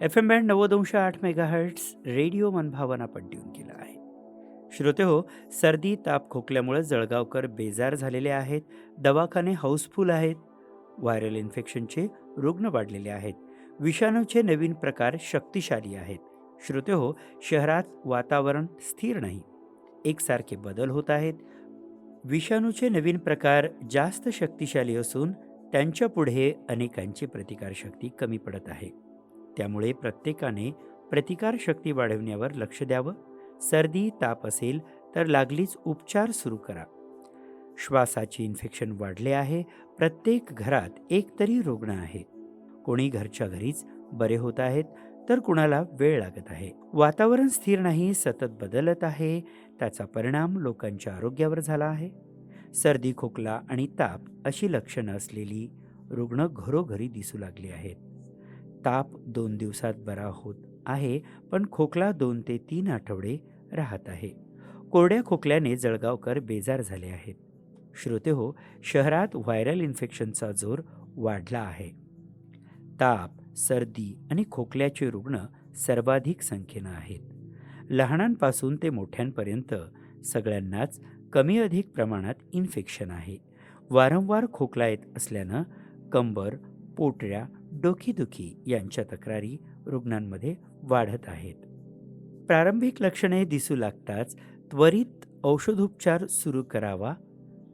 FM band 90.8 megahertz radio मनभावन आपण tune केला आहे. श्रोते हो, सर्दी ताप खोकल्यामुळे जळगावकर बेजार झालेले आहेत. दवाखाने हाऊसफुल आहेत. व्हायरल इन्फेक्शनचे रुग्ण वाढलेले आहेत. विषाणूचे नवीन प्रकार शक्तिशाली आहेत. श्रोते हो, शहरात वातावरण स्थिर नाही. एकसारखे बदल होत आहेत. विषाणूचे नवीन प्रकार जास्त शक्तिशाली असून त्यांच्या पुढे अनेकांची प्रतिकारशक्ती कमी पडत आहे. त्यामुळे प्रत्येकाने प्रतिकारशक्ती वाढवण्यावर लक्ष द्यावं. सर्दी ताप असेल तर लागलीच उपचार सुरू करा. श्वासाचे इन्फेक्शन वाढले आहे. प्रत्येक घरात एक तरी रुग्ण आहे. कोणी घरच्या घरीच बरे होत आहेत तर कुणाला वेळ लागत आहे. वातावरण स्थिर नाही, सतत बदलत आहे. त्याचा परिणाम लोकांच्या आरोग्यावर झाला आहे. सर्दी खोकला आणि ताप अशी लक्षणं असलेली रुग्ण घरोघरी दिसू लागली आहेत. ताप 2 दिवसात बरा होत आहे, पण खोकला 2 ते 3 आठवडे राहत आहे. कोरड्या खोकल्याने जळगावकर बेजार झाले आहेत. श्रोते हो, शहरात व्हायरल इन्फेक्शनचा जोर वाढला आहे. ताप सर्दी आणि खोकल्याचे रुग्ण सर्वाधिक संख्येनं आहेत. लहानांपासून ते मोठ्यांपर्यंत सगळ्यांनाच कमी अधिक प्रमाणात इन्फेक्शन आहे. वारंवार खोकला येत असल्यानं कंबर, पोटऱ्या, डोकेदुखी यांच्या तक्रारी रुग्णांमध्ये वाढत आहेत. प्रारंभिक लक्षणे दिसू लागताच त्वरित औषधोपचार सुरू करावा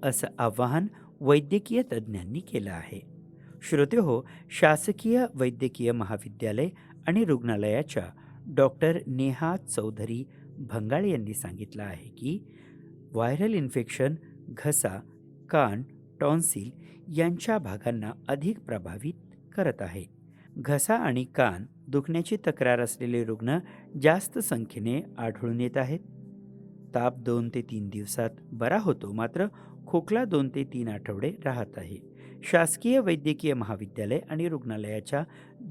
असं आवाहन वैद्यकीय तज्ज्ञांनी केलं आहे. श्रोते हो, शासकीय वैद्यकीय महाविद्यालय आणि रुग्णालयाच्या डॉक्टर नेहा चौधरी भंगाळ यांनी सांगितलं आहे की व्हायरल इन्फेक्शन घसा, कान, टॉन्सिल यांच्या भागांना अधिक प्रभावित करत आहे. घसा आणि कान दुखण्याची तक्रार असलेले रुग्ण जास्त संख्येने आढळून येत आहेत. ताप 2 ते 3 दिवसात बरा होतो, मात्र खोकला 2 ते 3 आठवडे राहत आहे. शासकीय वैद्यकीय महाविद्यालय आणि रुग्णालयाच्या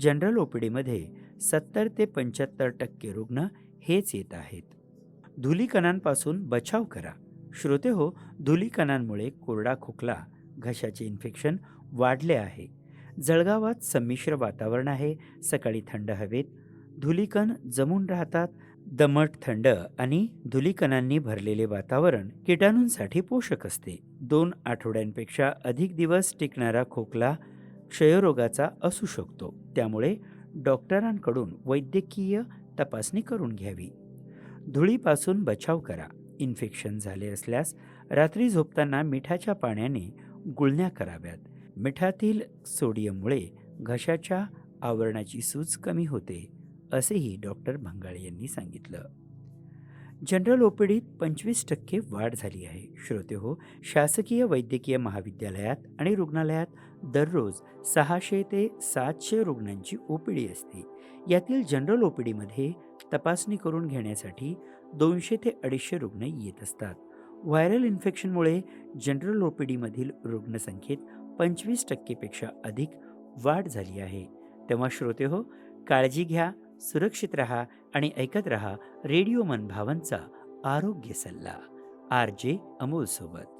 जनरल ओपीडीमध्ये 70 ते 75% रुग्ण हेच येत आहेत. धुलीकणांपासून बचाव करा. श्रोते हो, धुलीकणांमुळे कोरडा खोकला, घशाचे इन्फेक्शन वाढले आहे. जळगावात संमिश्र वातावरण आहे. सकाळी थंड हवेत धुलीकण जमून राहतात. दमट थंड आणि धुलीकणांनी भरलेले वातावरण किटाणूंसाठी पोषक असते. 2 आठवड्यांपेक्षा अधिक दिवस टिकणारा खोकला क्षयरोगाचा असू शकतो. त्यामुळे डॉक्टरांकडून वैद्यकीय तपासणी करून घ्यावी. धुळीपासून बचाव करा. इन्फेक्शन झाले असल्यास रात्री झोपताना मिठाच्या पाण्याने गुळण्या कराव्यात. मिठातील सोडियममुळे घशाच्या आवरणाची सूज कमी होते, असेही डॉक्टर भंगाळे यांनी सांगितलं. जनरल ओपीडीत 25% वाढ झाली आहे. श्रोते हो, शासकीय वैद्यकीय महाविद्यालयात आणि रुग्णालयात दररोज 600 ते 700 रुग्णांची ओपीडी असते. यातील जनरल ओपीडीमध्ये तपासणी करून घेण्यासाठी 200 ते 250 रुग्ण येत असतात. व्हायरल इन्फेक्शनमुळे जनरल ओपीडीमधील रुग्णसंख्येत 25% पेक्षा अधिक वाढ झाली आहे. तेव्हा श्रोते हो, काळजी घ्या, सुरक्षित राहा आणि ऐकत रहा रेडिओ मनभावनचा आरोग्य सल्ला. RJ अमोल सोबत.